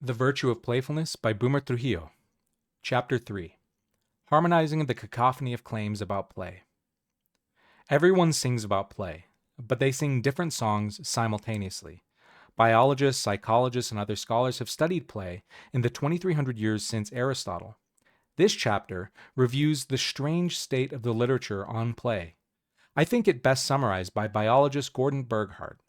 The Virtue of Playfulness by Boomer Trujillo. Chapter 3. Harmonizing the Cacophony of Claims About Play. Everyone sings about play, but they sing different songs simultaneously. Biologists, psychologists, and other scholars have studied play in the 2300 years since Aristotle. This chapter reviews the strange state of the literature on play. I think it best summarized by biologist Gordon Berghardt.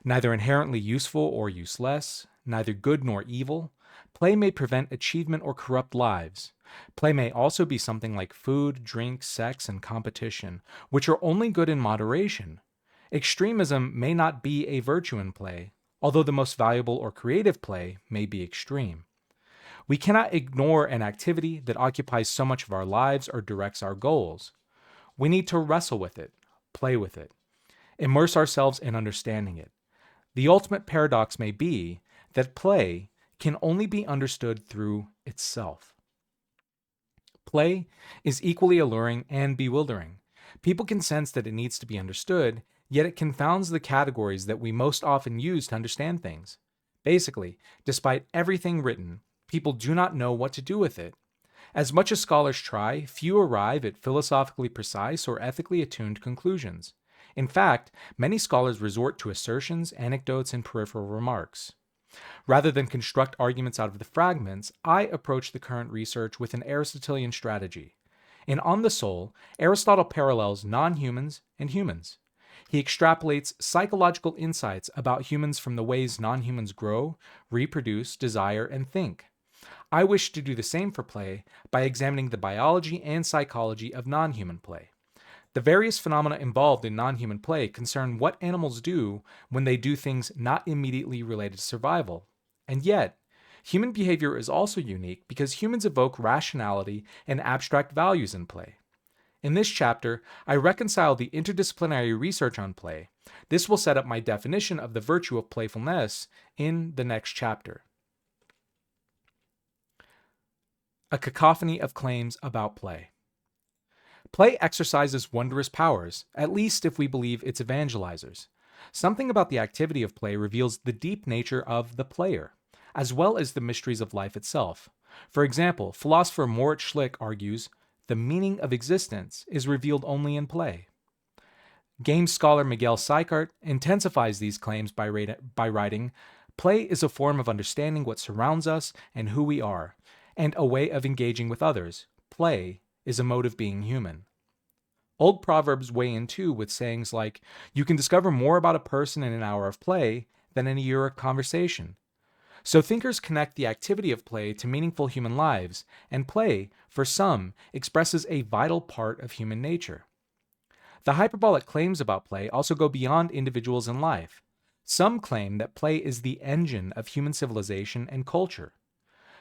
Neither inherently useful or useless, neither good nor evil, play may prevent achievement or corrupt lives. Play may also be something like food, drink, sex, and competition, which are only good in moderation. Extremism may not be a virtue in play, although the most valuable or creative play may be extreme. We cannot ignore an activity that occupies so much of our lives or directs our goals. We need to wrestle with it, play with it, immerse ourselves in understanding it. The ultimate paradox may be that play can only be understood through itself. Play is equally alluring and bewildering. People can sense that it needs to be understood, yet it confounds the categories that we most often use to understand things. Basically, despite everything written, people do not know what to do with it. As much as scholars try, few arrive at philosophically precise or ethically attuned conclusions. In fact, many scholars resort to assertions, anecdotes, and peripheral remarks. Rather than construct arguments out of the fragments, I approach the current research with an Aristotelian strategy. In On the Soul, Aristotle parallels non-humans and humans. He extrapolates psychological insights about humans from the ways non-humans grow, reproduce, desire, and think. I wish to do the same for play by examining the biology and psychology of non-human play. The various phenomena involved in non-human play concern what animals do when they do things not immediately related to survival. And yet, human behavior is also unique because humans evoke rationality and abstract values in play. In this chapter, I reconcile the interdisciplinary research on play. This will set up my definition of the virtue of playfulness in the next chapter. A cacophony of claims about play. Play exercises wondrous powers, at least if we believe its evangelizers. Something about the activity of play reveals the deep nature of the player, as well as the mysteries of life itself. For example, philosopher Moritz Schlick argues, the meaning of existence is revealed only in play. Game scholar Miguel Sicart intensifies these claims by writing, play is a form of understanding what surrounds us and who we are, and a way of engaging with others. Play is a mode of being human. Old proverbs weigh in too with sayings like, you can discover more about a person in an hour of play than in a year of conversation. So thinkers connect the activity of play to meaningful human lives, and play, for some, expresses a vital part of human nature. The hyperbolic claims about play also go beyond individuals in life. Some claim that play is the engine of human civilization and culture.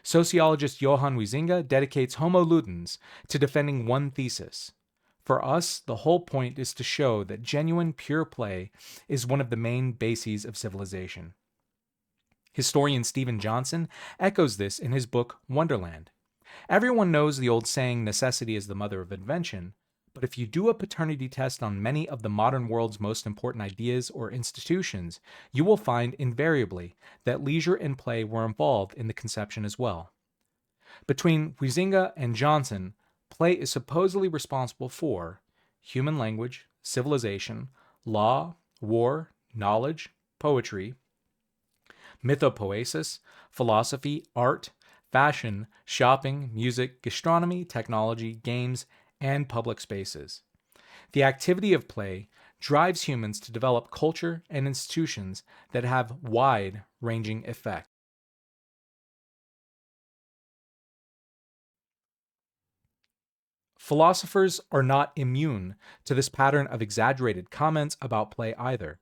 Sociologist Johann Huizinga dedicates Homo Ludens to defending one thesis. For us, the whole point is to show that genuine, pure play is one of the main bases of civilization. Historian Stephen Johnson echoes this in his book Wonderland. Everyone knows the old saying, necessity is the mother of invention, but if you do a paternity test on many of the modern world's most important ideas or institutions, you will find invariably that leisure and play were involved in the conception as well. Between Huizinga and Johnson, play is supposedly responsible for human language, civilization, law, war, knowledge, poetry, mythopoesis, philosophy, art, fashion, shopping, music, gastronomy, technology, games, and public spaces. The activity of play drives humans to develop culture and institutions that have wide-ranging effects. Philosophers are not immune to this pattern of exaggerated comments about play either.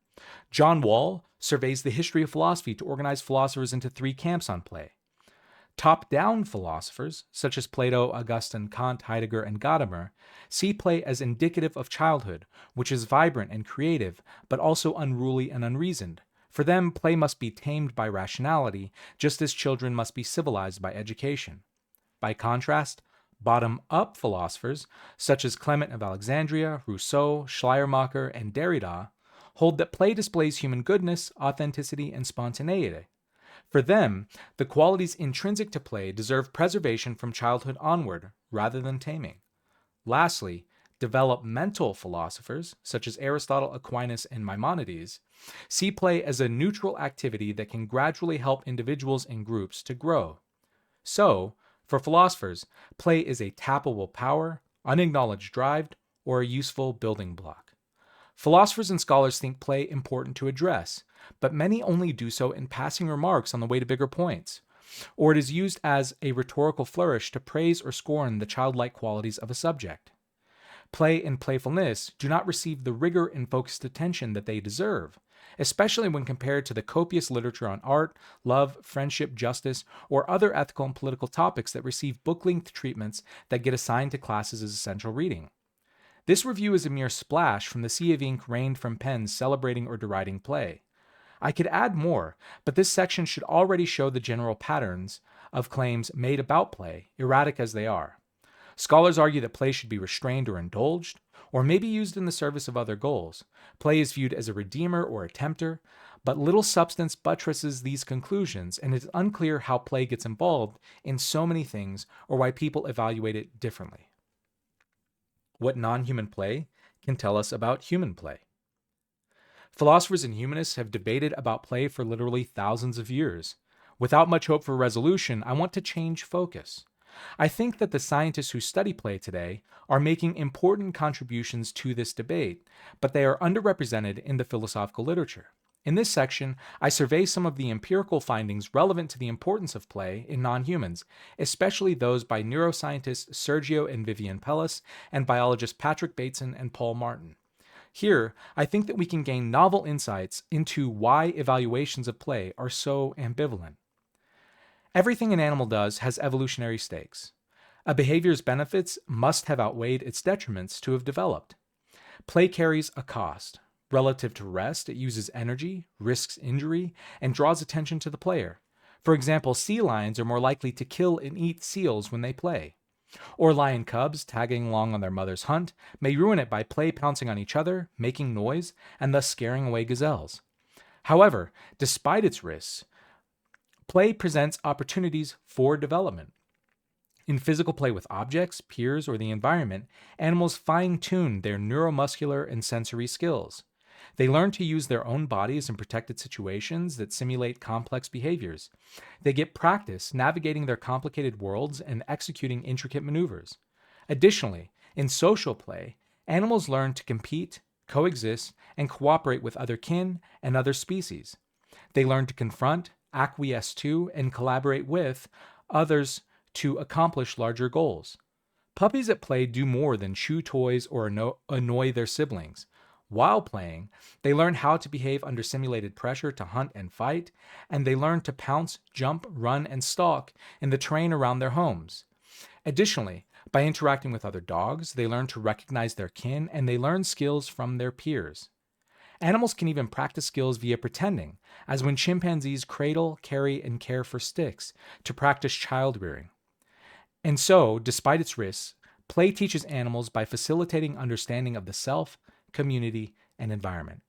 John Wall surveys the history of philosophy to organize philosophers into three camps on play. Top-down philosophers, such as Plato, Augustine, Kant, Heidegger, and Gadamer, see play as indicative of childhood, which is vibrant and creative, but also unruly and unreasoned. For them, play must be tamed by rationality, just as children must be civilized by education. By contrast, bottom-up philosophers, such as Clement of Alexandria, Rousseau, Schleiermacher, and Derrida, hold that play displays human goodness, authenticity, and spontaneity. For them, the qualities intrinsic to play deserve preservation from childhood onward rather than taming. Lastly, developmental philosophers, such as Aristotle, Aquinas, and Maimonides, see play as a neutral activity that can gradually help individuals and groups to grow. So, for philosophers, play is a tappable power, unacknowledged drive, or a useful building block. Philosophers and scholars think play important to address, but many only do so in passing remarks on the way to bigger points, or it is used as a rhetorical flourish to praise or scorn the childlike qualities of a subject. Play and playfulness do not receive the rigor and focused attention that they deserve, especially when compared to the copious literature on art, love, friendship, justice, or other ethical and political topics that receive book-length treatments that get assigned to classes as essential reading. This review is a mere splash from the sea of ink rained from pens celebrating or deriding play. I could add more, but this section should already show the general patterns of claims made about play, erratic as they are. Scholars argue that play should be restrained or indulged, or maybe used in the service of other goals. Play is viewed as a redeemer or a tempter, but little substance buttresses these conclusions, and it is unclear how play gets involved in so many things or why people evaluate it differently. What non-human play can tell us about human play. Philosophers and humanists have debated about play for literally thousands of years. Without much hope for resolution, I want to change focus. I think that the scientists who study play today are making important contributions to this debate, but they are underrepresented in the philosophical literature. In this section, I survey some of the empirical findings relevant to the importance of play in non-humans, especially those by neuroscientists Sergio and Vivian Pellis and biologists Patrick Bateson and Paul Martin. Here, I think that we can gain novel insights into why evaluations of play are so ambivalent. Everything an animal does has evolutionary stakes. A behavior's benefits must have outweighed its detriments to have developed. Play carries a cost. Relative to rest, it uses energy, risks injury, and draws attention to the player. For example, sea lions are more likely to kill and eat seals when they play. Or lion cubs, tagging along on their mother's hunt, may ruin it by play pouncing on each other, making noise, and thus scaring away gazelles. However, despite its risks, play presents opportunities for development. In physical play with objects, peers, or the environment, animals fine-tune their neuromuscular and sensory skills. They learn to use their own bodies in protected situations that simulate complex behaviors. They get practice navigating their complicated worlds and executing intricate maneuvers. Additionally, in social play, animals learn to compete, coexist, and cooperate with other kin and other species. They learn to confront, acquiesce to, and collaborate with others to accomplish larger goals. Puppies at play do more than chew toys or annoy their siblings. While playing, they learn how to behave under simulated pressure to hunt and fight, and they learn to pounce, jump, run, and stalk in the terrain around their homes. Additionally, by interacting with other dogs, they learn to recognize their kin, and they learn skills from their peers. Animals can even practice skills via pretending, as when chimpanzees cradle, carry, and care for sticks to practice child rearing. And so, despite its risks, play teaches animals by facilitating understanding of the self, community, and environment.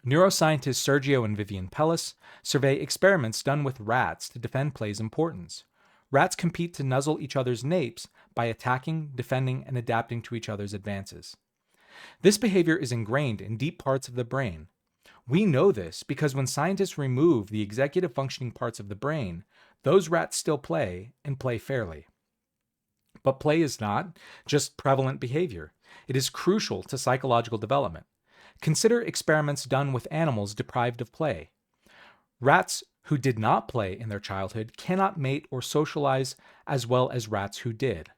Neuroscientists Sergio and Vivian Pellis survey experiments done with rats to defend play's importance. Rats compete to nuzzle each other's napes by attacking, defending, and adapting to each other's advances. This behavior is ingrained in deep parts of the brain. We know this because when scientists remove the executive functioning parts of the brain, those rats still play and play fairly. But play is not just prevalent behavior. It is crucial to psychological development. Consider experiments done with animals deprived of play. Rats who did not play in their childhood cannot mate or socialize as well as rats who did.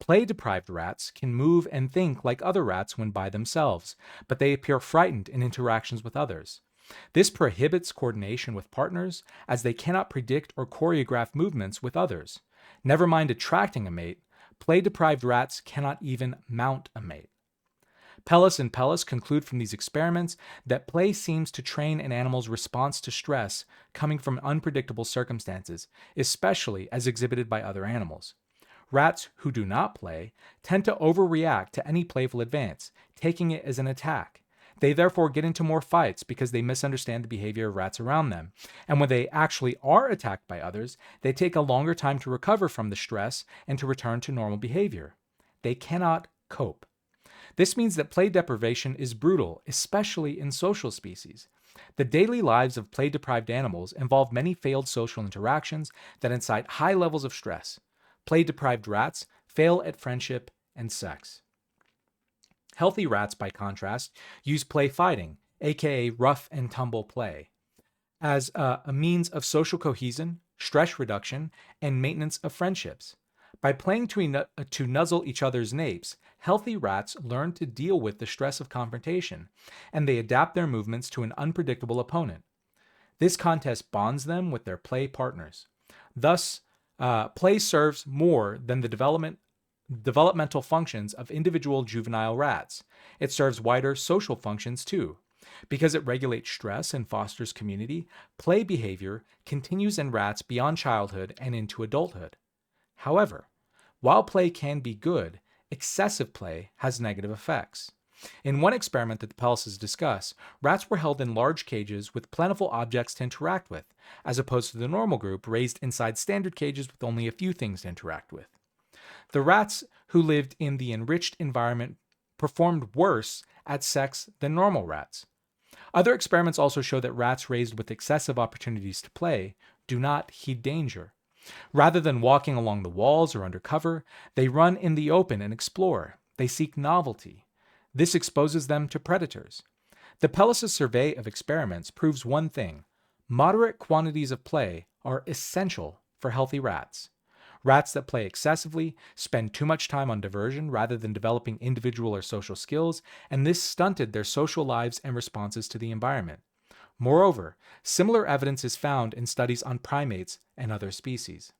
Play-deprived rats can move and think like other rats when by themselves, but they appear frightened in interactions with others. This prohibits coordination with partners, as they cannot predict or choreograph movements with others. Never mind attracting a mate, play-deprived rats cannot even mount a mate. Pellis and Pellis conclude from these experiments that play seems to train an animal's response to stress coming from unpredictable circumstances, especially as exhibited by other animals. Rats who do not play tend to overreact to any playful advance, taking it as an attack. They therefore get into more fights because they misunderstand the behavior of rats around them. And when they actually are attacked by others, they take a longer time to recover from the stress and to return to normal behavior. They cannot cope. This means that play deprivation is brutal, especially in social species. The daily lives of play-deprived animals involve many failed social interactions that incite high levels of stress. Play-deprived rats fail at friendship and sex. Healthy rats, by contrast, use play fighting, aka rough and tumble play, as a means of social cohesion, stress reduction, and maintenance of friendships. By playing to nuzzle each other's napes, healthy rats learn to deal with the stress of confrontation, and they adapt their movements to an unpredictable opponent. This contest bonds them with their play partners. Thus, play serves more than the developmental functions of individual juvenile rats. It serves wider social functions too. Because it regulates stress and fosters community, play behavior continues in rats beyond childhood and into adulthood. However, while play can be good, excessive play has negative effects. In one experiment that the Pellises discuss, rats were held in large cages with plentiful objects to interact with, as opposed to the normal group raised inside standard cages with only a few things to interact with. The rats who lived in the enriched environment performed worse at sex than normal rats. Other experiments also show that rats raised with excessive opportunities to play do not heed danger. Rather than walking along the walls or under cover, they run in the open and explore. They seek novelty. This exposes them to predators. The Pellises survey of experiments proves one thing: moderate quantities of play are essential for healthy rats. Rats that play excessively spend too much time on diversion rather than developing individual or social skills, and this stunted their social lives and responses to the environment. Moreover, similar evidence is found in studies on primates and other species.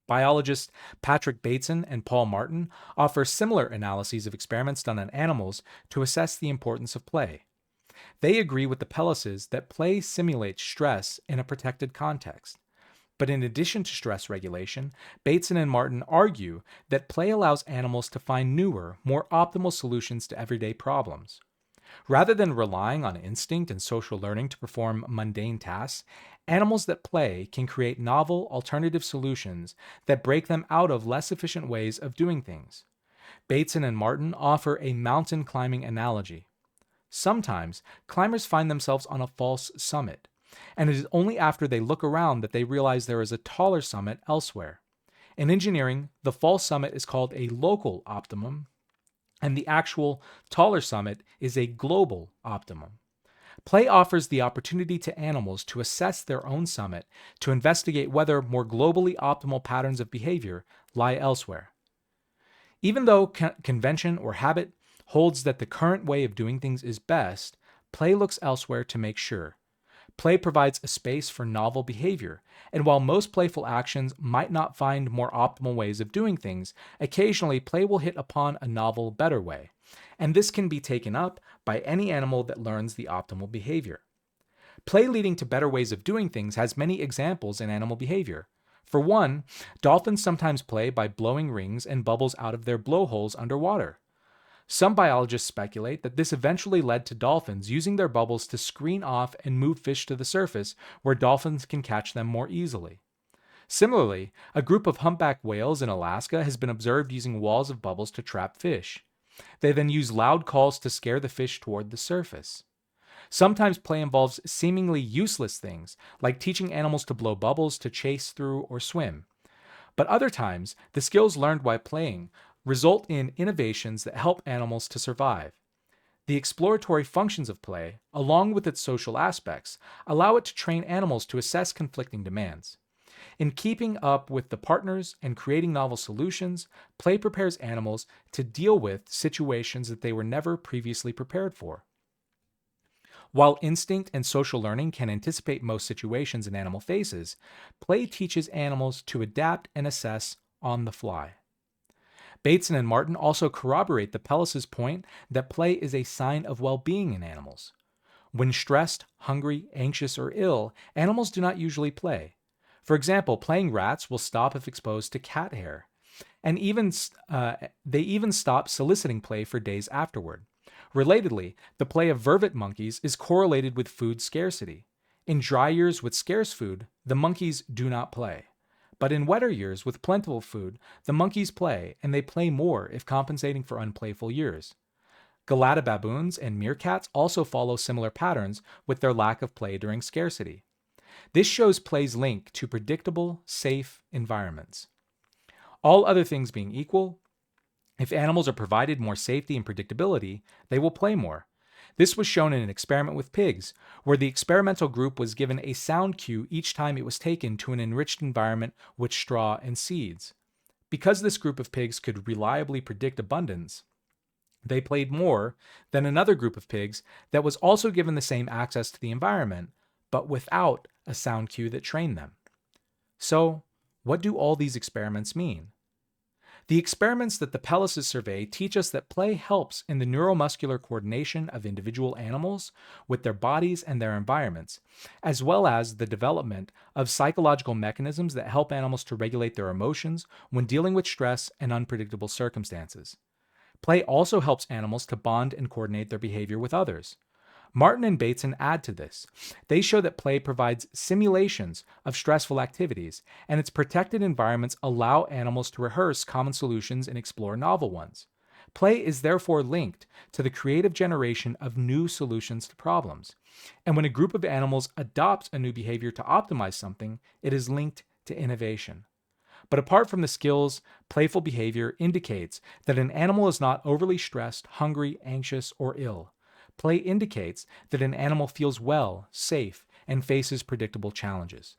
Biologists Patrick Bateson and Paul Martin offer similar analyses of experiments done on animals to assess the importance of play. They agree with the Pellises that play simulates stress in a protected context. But in addition to stress regulation, Bateson and Martin argue that play allows animals to find newer, more optimal solutions to everyday problems. Rather than relying on instinct and social learning to perform mundane tasks, animals that play can create novel, alternative solutions that break them out of less efficient ways of doing things. Bateson and Martin offer a mountain climbing analogy. Sometimes, climbers find themselves on a false summit, and it is only after they look around that they realize there is a taller summit elsewhere. In engineering, the false summit is called a local optimum, and the actual taller summit is a global optimum. Play offers the opportunity to animals to assess their own summit, to investigate whether more globally optimal patterns of behavior lie elsewhere. Even though convention or habit holds that the current way of doing things is best, play looks elsewhere to make sure. Play provides a space for novel behavior, and while most playful actions might not find more optimal ways of doing things, occasionally play will hit upon a novel, better way, and this can be taken up by any animal that learns the optimal behavior. Play leading to better ways of doing things has many examples in animal behavior. For one, dolphins sometimes play by blowing rings and bubbles out of their blowholes underwater. Some biologists speculate that this eventually led to dolphins using their bubbles to screen off and move fish to the surface where dolphins can catch them more easily. Similarly, a group of humpback whales in Alaska has been observed using walls of bubbles to trap fish. They then use loud calls to scare the fish toward the surface. Sometimes play involves seemingly useless things, like teaching animals to blow bubbles to chase through or swim. But other times, the skills learned while playing result in innovations that help animals to survive. The exploratory functions of play, along with its social aspects, allow it to train animals to assess conflicting demands. In keeping up with the partners and creating novel solutions, play prepares animals to deal with situations that they were never previously prepared for. While instinct and social learning can anticipate most situations an animal faces, play teaches animals to adapt and assess on the fly. Bateson and Martin also corroborate the Pellises' point that play is a sign of well-being in animals. When stressed, hungry, anxious, or ill, animals do not usually play. For example, playing rats will stop if exposed to cat hair, and they even stop soliciting play for days afterward. Relatedly, the play of vervet monkeys is correlated with food scarcity. In dry years with scarce food, the monkeys do not play. But in wetter years with plentiful food, the monkeys play, and they play more if compensating for unplayful years. Galata baboons and meerkats also follow similar patterns with their lack of play during scarcity. This shows play's link to predictable, safe environments. All other things being equal, if animals are provided more safety and predictability, they will play more. This was shown in an experiment with pigs, where the experimental group was given a sound cue each time it was taken to an enriched environment with straw and seeds. Because this group of pigs could reliably predict abundance, they played more than another group of pigs that was also given the same access to the environment, but without a sound cue that trained them. So, what do all these experiments mean? The experiments that the Pellises survey teach us that play helps in the neuromuscular coordination of individual animals with their bodies and their environments, as well as the development of psychological mechanisms that help animals to regulate their emotions when dealing with stress and unpredictable circumstances. Play also helps animals to bond and coordinate their behavior with others. Martin and Bateson add to this. They show that play provides simulations of stressful activities, and its protected environments allow animals to rehearse common solutions and explore novel ones. Play is therefore linked to the creative generation of new solutions to problems. And when a group of animals adopts a new behavior to optimize something, it is linked to innovation. But apart from the skills, playful behavior indicates that an animal is not overly stressed, hungry, anxious, or ill. Play indicates that an animal feels well, safe, and faces predictable challenges.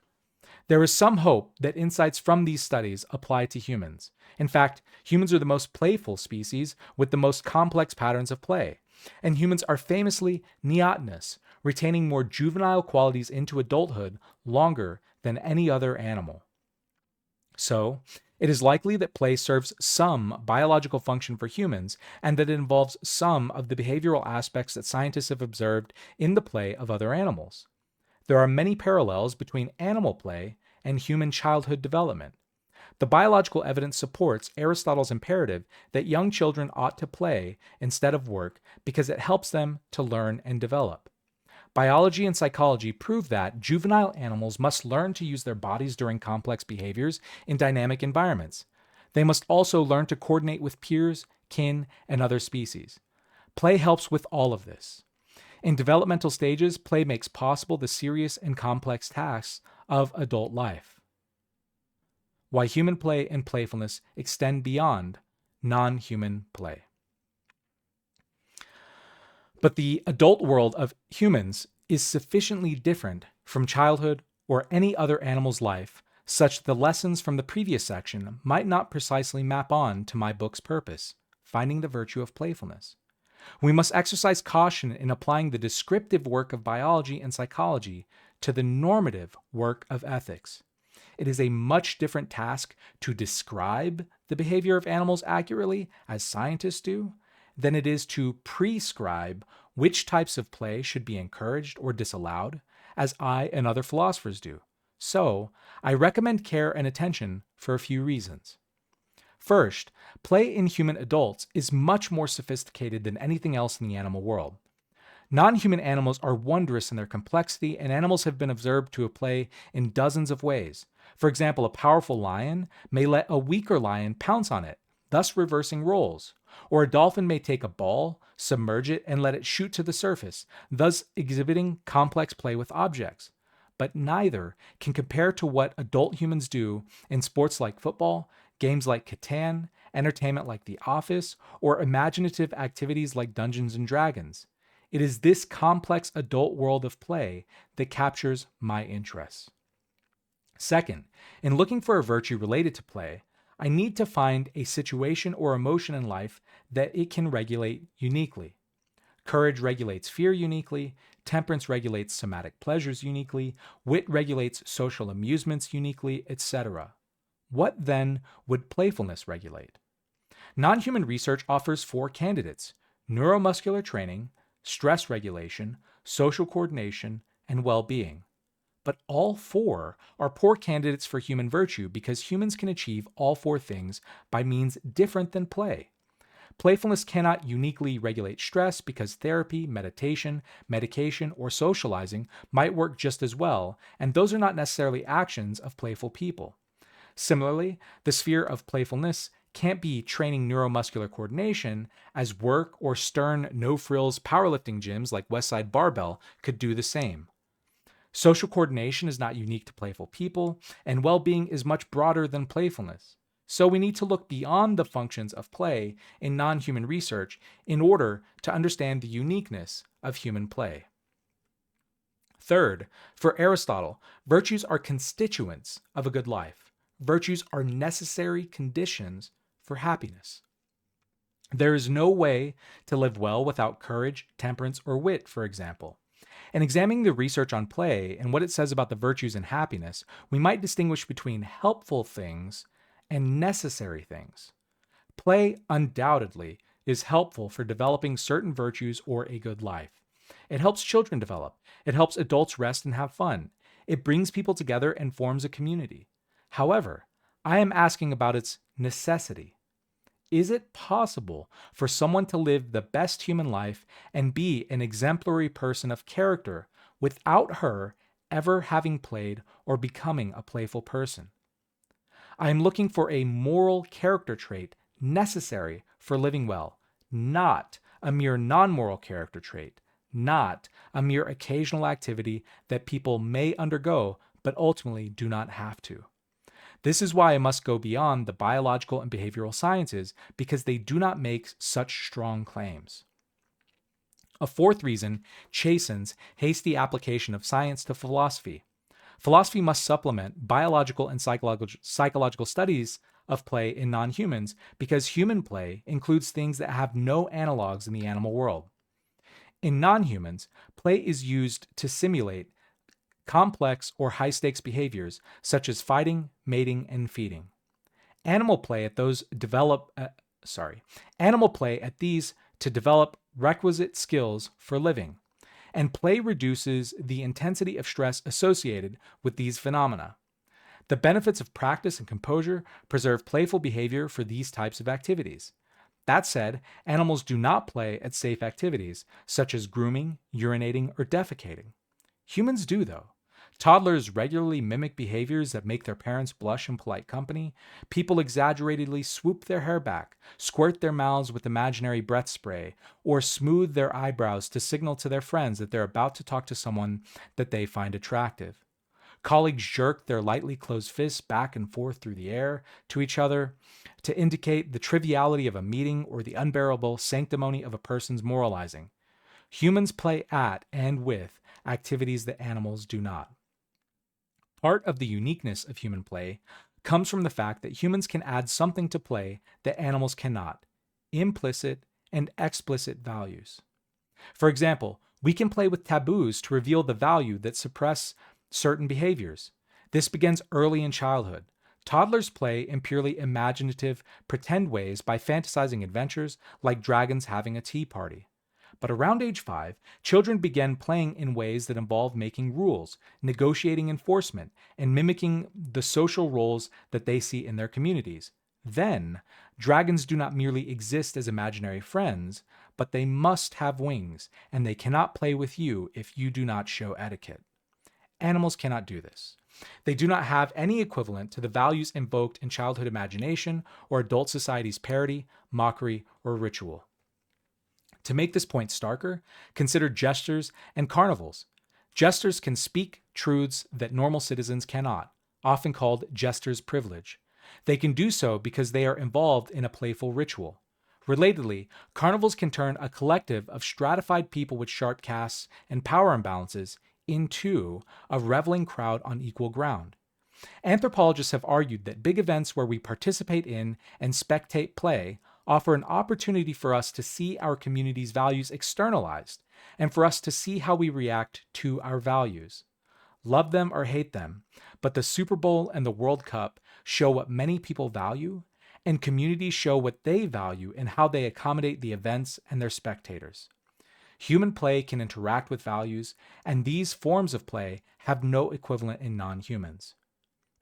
There is some hope that insights from these studies apply to humans. In fact, humans are the most playful species with the most complex patterns of play. And humans are famously neotenous, retaining more juvenile qualities into adulthood longer than any other animal. So, it is likely that play serves some biological function for humans and that it involves some of the behavioral aspects that scientists have observed in the play of other animals. There are many parallels between animal play and human childhood development. The biological evidence supports Aristotle's imperative that young children ought to play instead of work because it helps them to learn and develop. Biology and psychology prove that juvenile animals must learn to use their bodies during complex behaviors in dynamic environments. They must also learn to coordinate with peers, kin, and other species. Play helps with all of this. In developmental stages, play makes possible the serious and complex tasks of adult life. Why human play and playfulness extend beyond non-human play. But the adult world of humans is sufficiently different from childhood or any other animal's life such that the lessons from the previous section might not precisely map on to my book's purpose, finding the virtue of playfulness. We must exercise caution in applying the descriptive work of biology and psychology to the normative work of ethics. It is a much different task to describe the behavior of animals accurately, as scientists do, than it is to prescribe which types of play should be encouraged or disallowed, as I and other philosophers do. So, I recommend care and attention for a few reasons. First, play in human adults is much more sophisticated than anything else in the animal world. Non-human animals are wondrous in their complexity, and animals have been observed to play in dozens of ways. For example, a powerful lion may let a weaker lion pounce on it, thus reversing roles. Or a dolphin may take a ball, submerge it, and let it shoot to the surface, thus exhibiting complex play with objects. But neither can compare to what adult humans do in sports like football, games like Catan, entertainment like The Office, or imaginative activities like Dungeons and Dragons. It is this complex adult world of play that captures my interests. Second, in looking for a virtue related to play, I need to find a situation or emotion in life that it can regulate uniquely. Courage regulates fear uniquely, temperance regulates somatic pleasures uniquely, wit regulates social amusements uniquely, etc. What then would playfulness regulate? Non-human research offers 4 candidates: neuromuscular training, stress regulation, social coordination, and well-being. But all 4 are poor candidates for human virtue because humans can achieve all 4 things by means different than play. Playfulness cannot uniquely regulate stress because therapy, meditation, medication, or socializing might work just as well, and those are not necessarily actions of playful people. Similarly, the sphere of playfulness can't be training neuromuscular coordination, as work or stern, no frills powerlifting gyms like Westside Barbell could do the same. Social coordination is not unique to playful people, and well being is much broader than playfulness. So we need to look beyond the functions of play in non human research in order to understand the uniqueness of human play. Third, for Aristotle, virtues are constituents of a good life. Virtues are necessary conditions for happiness. There is no way to live well without courage, temperance, or wit, for example. In examining the research on play and what it says about the virtues and happiness, we might distinguish between helpful things and necessary things. Play undoubtedly is helpful for developing certain virtues or a good life. It helps children develop. It helps adults rest and have fun. It brings people together and forms a community. However, I am asking about its necessity. Is it possible for someone to live the best human life and be an exemplary person of character without her ever having played or becoming a playful person? I am looking for a moral character trait necessary for living well, not a mere non-moral character trait, not a mere occasional activity that people may undergo but ultimately do not have to. This is why I must go beyond the biological and behavioral sciences, because they do not make such strong claims. A fourth reason chastens hasty application of science to philosophy. Philosophy must supplement biological and psychological studies of play in non-humans, because human play includes things that have no analogs in the animal world. In non-humans, play is used to simulate complex or high-stakes behaviors such as fighting, mating, and feeding. Animal play at these to develop requisite skills for living, and play reduces the intensity of stress associated with these phenomena. The benefits of practice and composure preserve playful behavior for these types of activities. That said, animals do not play at safe activities such as grooming, urinating, or defecating. Humans do, though. Toddlers regularly mimic behaviors that make their parents blush in polite company. People exaggeratedly swoop their hair back, squirt their mouths with imaginary breath spray, or smooth their eyebrows to signal to their friends that they're about to talk to someone that they find attractive. Colleagues jerk their lightly closed fists back and forth through the air to each other to indicate the triviality of a meeting or the unbearable sanctimony of a person's moralizing. Humans play at and with activities that animals do not. Part of the uniqueness of human play comes from the fact that humans can add something to play that animals cannot: implicit and explicit values. For example, we can play with taboos to reveal the value that suppress certain behaviors. This begins early in childhood. Toddlers play in purely imaginative, pretend ways by fantasizing adventures like dragons having a tea party. But around age 5, children begin playing in ways that involve making rules, negotiating enforcement, and mimicking the social roles that they see in their communities. Then, dragons do not merely exist as imaginary friends, but they must have wings, and they cannot play with you if you do not show etiquette. Animals cannot do this. They do not have any equivalent to the values invoked in childhood imagination or adult society's parody, mockery, or ritual. To make this point starker, consider jesters and carnivals. Jesters can speak truths that normal citizens cannot, often called jester's privilege. They can do so because they are involved in a playful ritual. Relatedly, carnivals can turn a collective of stratified people with sharp castes and power imbalances into a reveling crowd on equal ground. Anthropologists have argued that big events where we participate in and spectate play offer an opportunity for us to see our community's values externalized and for us to see how we react to our values. Love them or hate them, but the Super Bowl and the World Cup show what many people value, and communities show what they value and how they accommodate the events and their spectators. Human play can interact with values, and these forms of play have no equivalent in non-humans.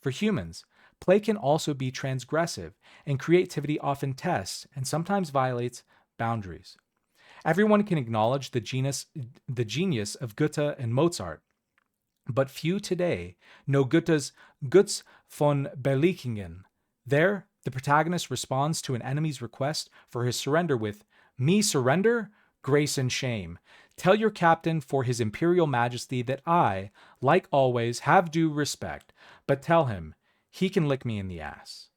For humans, play can also be transgressive, and creativity often tests and sometimes violates boundaries. Everyone can acknowledge the genius of Goethe and Mozart, but few today know Goethe's Guts von Berlichingen. There, the protagonist responds to an enemy's request for his surrender with, "Me surrender? Grace and shame. Tell your captain for his imperial majesty that I, like always, have due respect, but tell him he can lick me in the ass."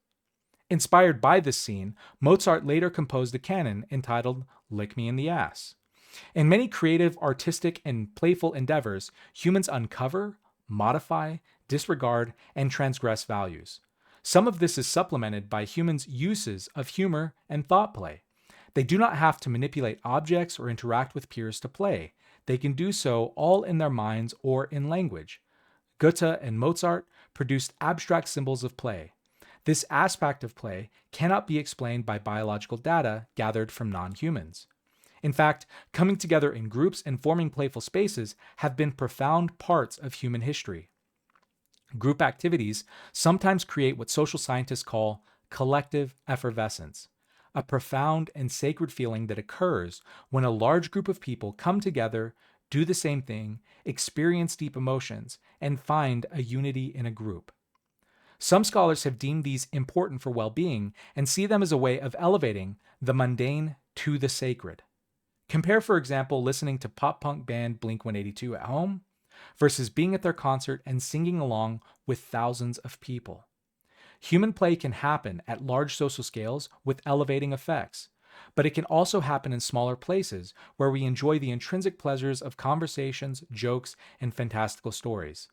Inspired by this scene, Mozart later composed a canon entitled Lick Me in the Ass. In many creative, artistic, and playful endeavors, humans uncover, modify, disregard, and transgress values. Some of this is supplemented by humans' uses of humor and thought play. They do not have to manipulate objects or interact with peers to play. They can do so all in their minds or in language. Goethe and Mozart produced abstract symbols of play. This aspect of play cannot be explained by biological data gathered from non-humans. In fact, coming together in groups and forming playful spaces have been profound parts of human history. Group activities sometimes create what social scientists call collective effervescence, a profound and sacred feeling that occurs when a large group of people come together, do the same thing, experience deep emotions, and find a unity in a group. Some scholars have deemed these important for well-being and see them as a way of elevating the mundane to the sacred. Compare, for example, listening to pop-punk band Blink-182 at home versus being at their concert and singing along with thousands of people. Human play can happen at large social scales with elevating effects, but it can also happen in smaller places where we enjoy the intrinsic pleasures of conversations, jokes, and fantastical stories.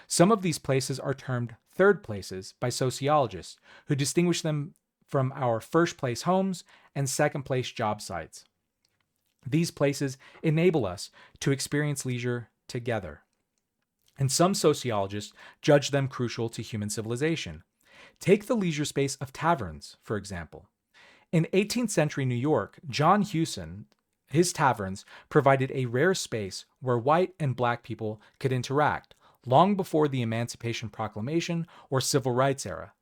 Some of these places are termed third places by sociologists, who distinguish them from our first place homes and second place job sites. These places enable us to experience leisure together, and some sociologists judge them crucial to human civilization. Take the leisure space of taverns, for example. In 18th century New York, John Hewson, his taverns provided a rare space where white and black people could interact, long before the Emancipation Proclamation or Civil Rights era.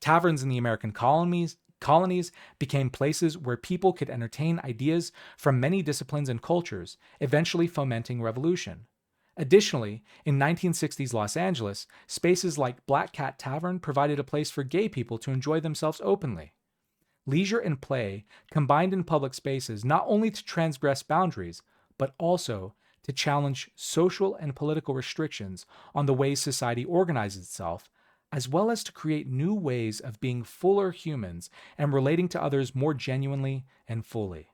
Taverns in the American colonies became places where people could entertain ideas from many disciplines and cultures, eventually fomenting revolution. Additionally, in 1960s Los Angeles, spaces like Black Cat Tavern provided a place for gay people to enjoy themselves openly. Leisure and play combined in public spaces not only to transgress boundaries, but also to challenge social and political restrictions on the ways society organizes itself, as well as to create new ways of being fuller humans and relating to others more genuinely and fully.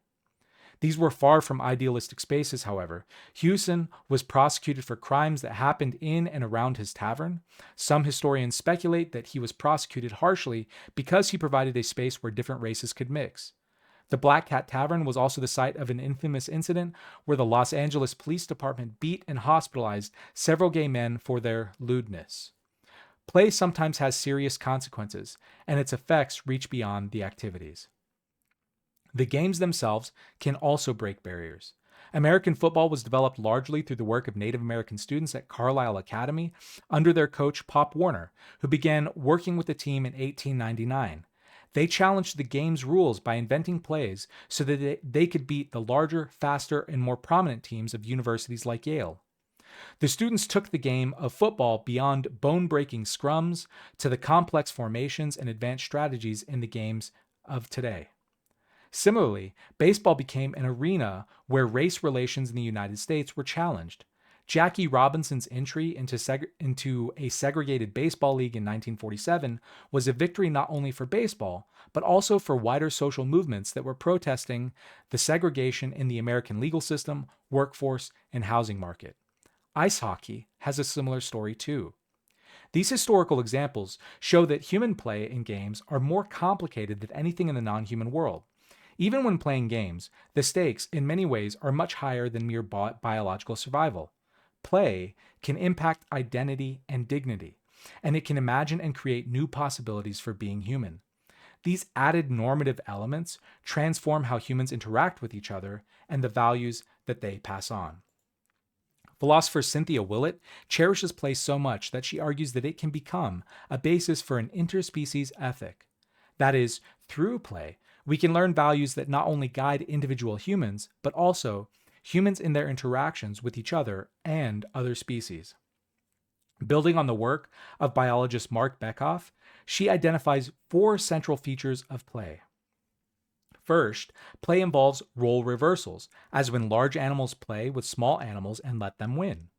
These were far from idealistic spaces, however. Hewson was prosecuted for crimes that happened in and around his tavern. Some historians speculate that he was prosecuted harshly because he provided a space where different races could mix. The Black Cat Tavern was also the site of an infamous incident where the Los Angeles Police Department beat and hospitalized several gay men for their lewdness. Play sometimes has serious consequences, and its effects reach beyond the activities. The games themselves can also break barriers. American football was developed largely through the work of Native American students at Carlisle Academy under their coach Pop Warner, who began working with the team in 1899. They challenged the game's rules by inventing plays so that they could beat the larger, faster, and more prominent teams of universities like Yale. The students took the game of football beyond bone-breaking scrums to the complex formations and advanced strategies in the games of today. Similarly, baseball became an arena where race relations in the United States were challenged. Jackie Robinson's entry into a segregated baseball league in 1947 was a victory not only for baseball, but also for wider social movements that were protesting the segregation in the American legal system, workforce, and housing market. Ice hockey has a similar story too. These historical examples show that human play in games are more complicated than anything in the non-human world. Even when playing games, the stakes in many ways are much higher than mere biological survival. Play can impact identity and dignity, and it can imagine and create new possibilities for being human. These added normative elements transform how humans interact with each other and the values that they pass on. Philosopher Cynthia Willett cherishes play so much that she argues that it can become a basis for an interspecies ethic. That is, through play, we can learn values that not only guide individual humans, but also humans in their interactions with each other and other species. Building on the work of biologist Mark Beckhoff, she identifies 4 central features of play. First, play involves role reversals, as when large animals play with small animals and let them win.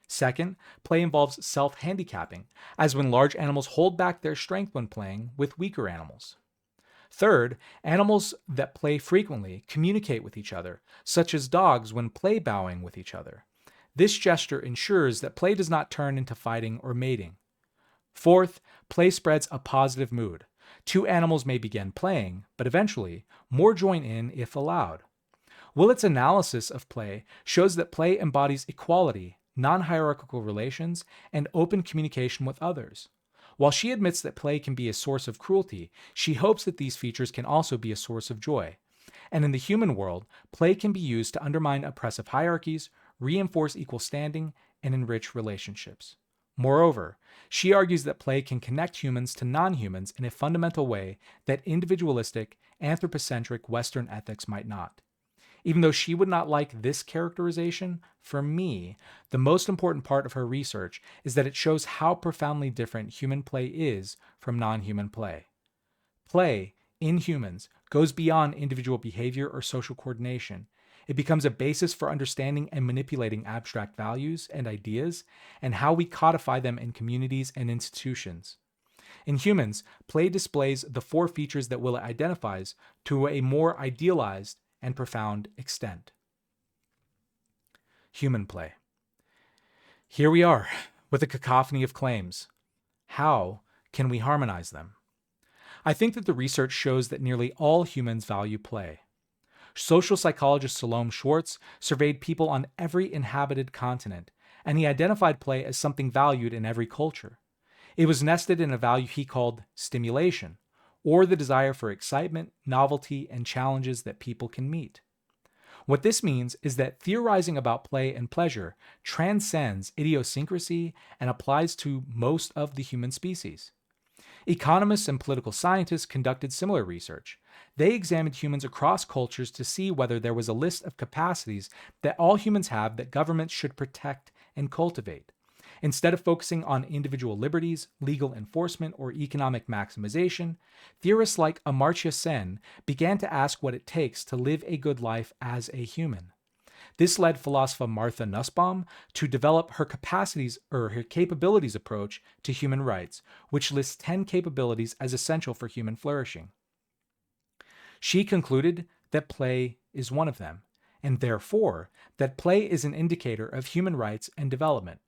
Second, play involves self-handicapping, as when large animals hold back their strength when playing with weaker animals. Third, animals that play frequently communicate with each other, such as dogs when play bowing with each other. This gesture ensures that play does not turn into fighting or mating. Fourth, play spreads a positive mood. 2 animals may begin playing, but eventually, more join in if allowed. Willett's analysis of play shows that play embodies equality, non-hierarchical relations, and open communication with others. While she admits that play can be a source of cruelty, she hopes that these features can also be a source of joy. And in the human world, play can be used to undermine oppressive hierarchies, reinforce equal standing, and enrich relationships. Moreover, she argues that play can connect humans to non-humans in a fundamental way that individualistic, anthropocentric Western ethics might not. Even though she would not like this characterization, for me, the most important part of her research is that it shows how profoundly different human play is from non-human play. Play, in humans, goes beyond individual behavior or social coordination. It becomes a basis for understanding and manipulating abstract values and ideas, and how we codify them in communities and institutions. In humans, play displays the 4 features that Willett identifies to a more idealized and profound extent. Human play. Here we are, with a cacophony of claims. How can we harmonize them? I think that the research shows that nearly all humans value play. Social psychologist Salome Schwartz surveyed people on every inhabited continent, and he identified play as something valued in every culture. It was nested in a value he called stimulation, or the desire for excitement, novelty, and challenges that people can meet. What this means is that theorizing about play and pleasure transcends idiosyncrasy and applies to most of the human species. Economists and political scientists conducted similar research. They examined humans across cultures to see whether there was a list of capacities that all humans have that governments should protect and cultivate. Instead of focusing on individual liberties, legal enforcement, or economic maximization, theorists like Amartya Sen began to ask what it takes to live a good life as a human. This led philosopher Martha Nussbaum to develop her capabilities approach to human rights, which lists 10 capabilities as essential for human flourishing. She concluded that play is one of them, and therefore that play is an indicator of human rights and development.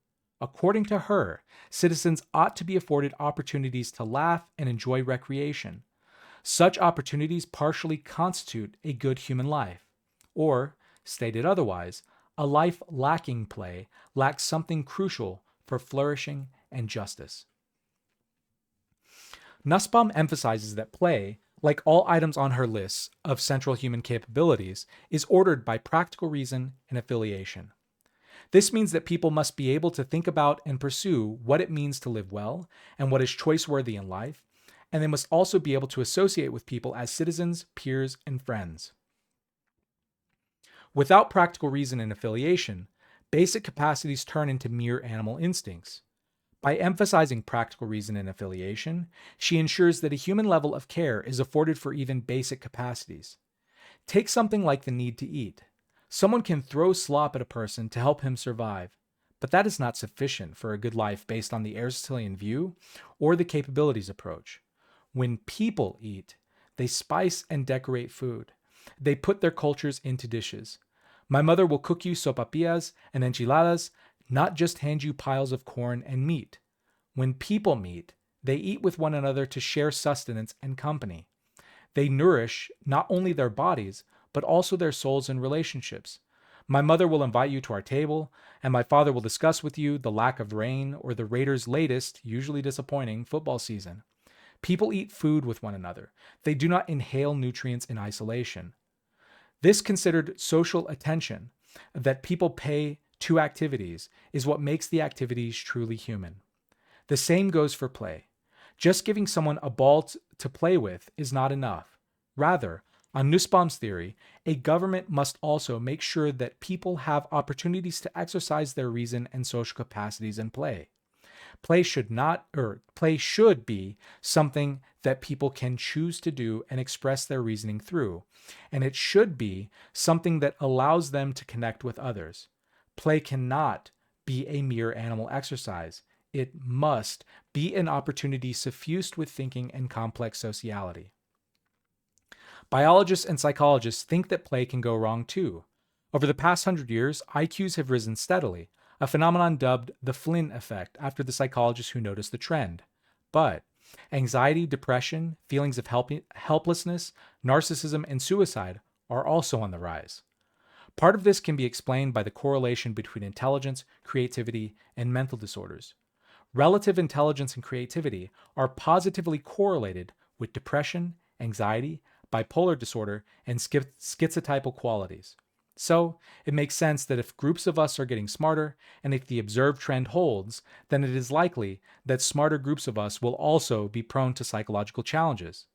According to her, citizens ought to be afforded opportunities to laugh and enjoy recreation. Such opportunities partially constitute a good human life. Or, stated otherwise, a life lacking play lacks something crucial for flourishing and justice. Nussbaum emphasizes that play, like all items on her list of central human capabilities, is ordered by practical reason and affiliation. This means that people must be able to think about and pursue what it means to live well and what is choice-worthy in life, and they must also be able to associate with people as citizens, peers, and friends. Without practical reason and affiliation, basic capacities turn into mere animal instincts. By emphasizing practical reason and affiliation, she ensures that a human level of care is afforded for even basic capacities. Take something like the need to eat. Someone can throw slop at a person to help him survive, but that is not sufficient for a good life based on the Aristotelian view or the capabilities approach. When people eat, they spice and decorate food. They put their cultures into dishes. My mother will cook you sopapillas and enchiladas, not just hand you piles of corn and meat. When people meet, they eat with one another to share sustenance and company. They nourish not only their bodies, but also their souls and relationships. My mother will invite you to our table, and my father will discuss with you the lack of rain or the Raiders' latest, usually disappointing, football season. People eat food with one another. They do not inhale nutrients in isolation. This considered social attention that people pay to activities is what makes the activities truly human. The same goes for play. Just giving someone a ball to play with is not enough. Rather, on Nussbaum's theory, a government must also make sure that people have opportunities to exercise their reason and social capacities in play. Play should be something that people can choose to do and express their reasoning through, and it should be something that allows them to connect with others. Play cannot be a mere animal exercise. It must be an opportunity suffused with thinking and complex sociality. Biologists and psychologists think that play can go wrong too. Over the past 100 years, IQs have risen steadily, a phenomenon dubbed the Flynn effect after the psychologist who noticed the trend. But anxiety, depression, feelings of helplessness, narcissism, and suicide are also on the rise. Part of this can be explained by the correlation between intelligence, creativity, and mental disorders. Relative intelligence and creativity are positively correlated with depression, anxiety, bipolar disorder, and schizotypal qualities. So, it makes sense that if groups of us are getting smarter, and if the observed trend holds, then it is likely that smarter groups of us will also be prone to psychological challenges.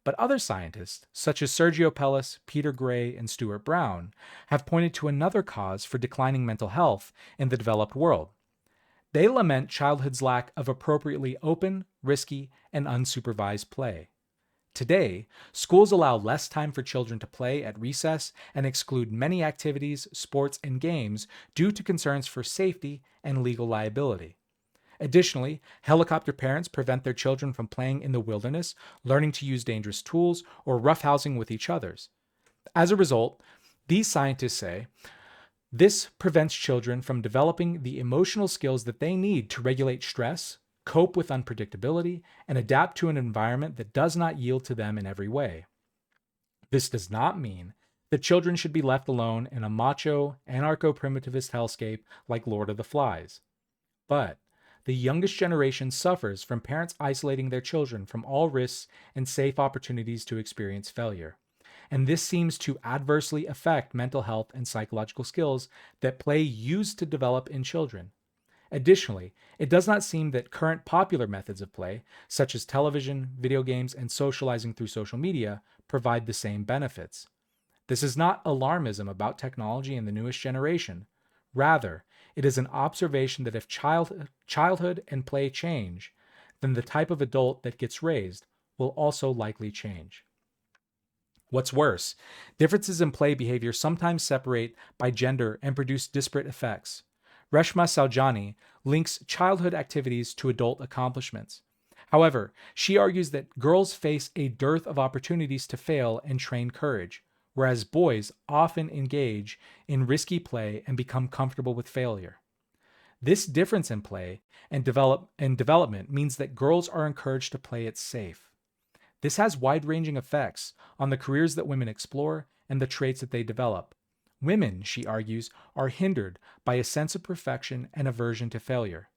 But other scientists, such as Sergio Pellis, Peter Gray, and Stuart Brown, have pointed to another cause for declining mental health in the developed world. They lament childhood's lack of appropriately open, risky, and unsupervised play. Today, schools allow less time for children to play at recess and exclude many activities, sports, and games due to concerns for safety and legal liability. Additionally, helicopter parents prevent their children from playing in the wilderness, learning to use dangerous tools, or roughhousing with each other. As a result, these scientists say, this prevents children from developing the emotional skills that they need to regulate stress, cope with unpredictability, and adapt to an environment that does not yield to them in every way. This does not mean that children should be left alone in a macho, anarcho-primitivist hellscape like Lord of the Flies. But the youngest generation suffers from parents isolating their children from all risks and safe opportunities to experience failure. And this seems to adversely affect mental health and psychological skills that play used to develop in children. Additionally, it does not seem that current popular methods of play, such as television, video games, and socializing through social media, provide the same benefits. This is not alarmism about technology and the newest generation. Rather, it is an observation that if childhood and play change, then the type of adult that gets raised will also likely change. What's worse, differences in play behavior sometimes separate by gender and produce disparate effects. Reshma Saujani links childhood activities to adult accomplishments. However, she argues that girls face a dearth of opportunities to fail and train courage, whereas boys often engage in risky play and become comfortable with failure. This difference in play and development means that girls are encouraged to play it safe. This has wide-ranging effects on the careers that women explore and the traits that they develop. Women, she argues, are hindered by a sense of perfection and aversion to failure.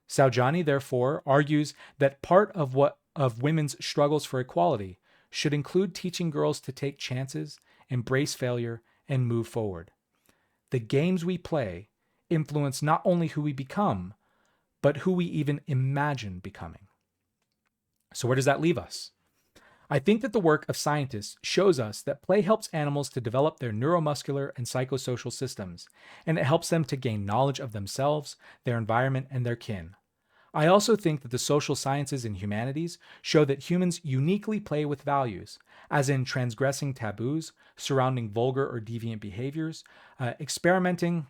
Saujani, therefore, argues that part of women's struggles for equality should include teaching girls to take chances, embrace failure, and move forward. The games we play influence not only who we become, but who we even imagine becoming. So where does that leave us? I think that the work of scientists shows us that play helps animals to develop their neuromuscular and psychosocial systems, and it helps them to gain knowledge of themselves, their environment, and their kin. I also think that the social sciences and humanities show that humans uniquely play with values, as in transgressing taboos surrounding vulgar or deviant behaviors, experimenting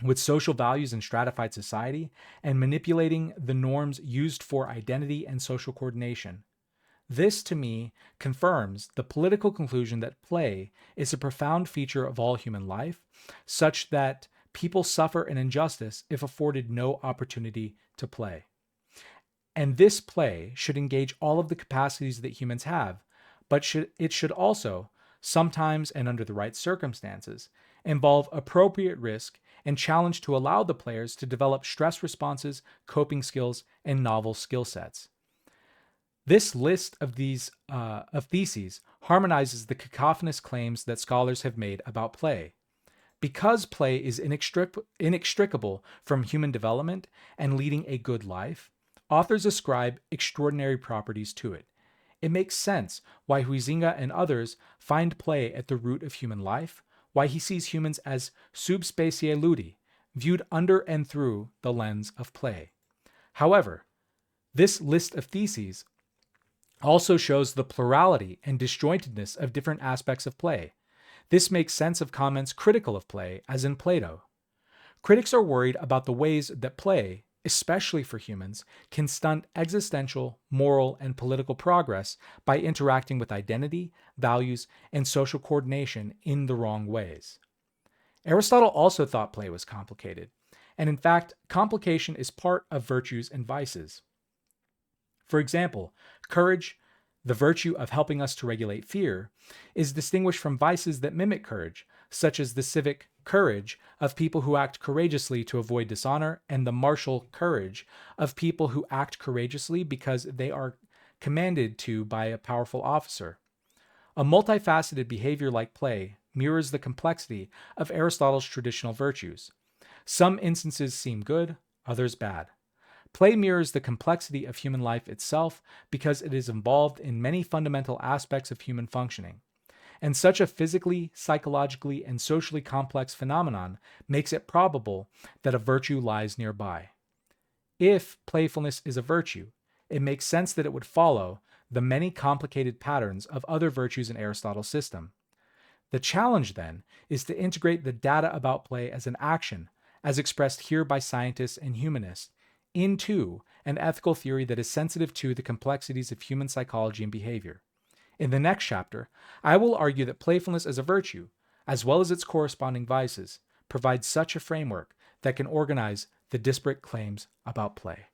with social values in stratified society, and manipulating the norms used for identity and social coordination. This, to me, confirms the political conclusion that play is a profound feature of all human life, such that people suffer an injustice if afforded no opportunity to play. And this play should engage all of the capacities that humans have, but it should also, sometimes and under the right circumstances, involve appropriate risk and challenge to allow the players to develop stress responses, coping skills, and novel skill sets. This list of these theses harmonizes the cacophonous claims that scholars have made about play. Because play is inextricable from human development and leading a good life, authors ascribe extraordinary properties to it. It makes sense why Huizinga and others find play at the root of human life, why he sees humans as subspecie ludi, viewed under and through the lens of play. However, this list of theses also shows the plurality and disjointedness of different aspects of play. This makes sense of comments critical of play, as in Plato. Critics are worried about the ways that play, especially for humans, can stunt existential, moral, and political progress by interacting with identity, values, and social coordination in the wrong ways. Aristotle also thought play was complicated, and in fact, complication is part of virtues and vices. For example, courage, the virtue of helping us to regulate fear, is distinguished from vices that mimic courage, such as the civic courage of people who act courageously to avoid dishonor and the martial courage of people who act courageously because they are commanded to by a powerful officer. A multifaceted behavior like play mirrors the complexity of Aristotle's traditional virtues. Some instances seem good, others bad. Play mirrors the complexity of human life itself because it is involved in many fundamental aspects of human functioning. And such a physically, psychologically, and socially complex phenomenon makes it probable that a virtue lies nearby. If playfulness is a virtue, it makes sense that it would follow the many complicated patterns of other virtues in Aristotle's system. The challenge, then, is to integrate the data about play as an action, as expressed here by scientists and humanists, into an ethical theory that is sensitive to the complexities of human psychology and behavior. In the next chapter, I will argue that playfulness as a virtue, as well as its corresponding vices, provides such a framework that can organize the disparate claims about play.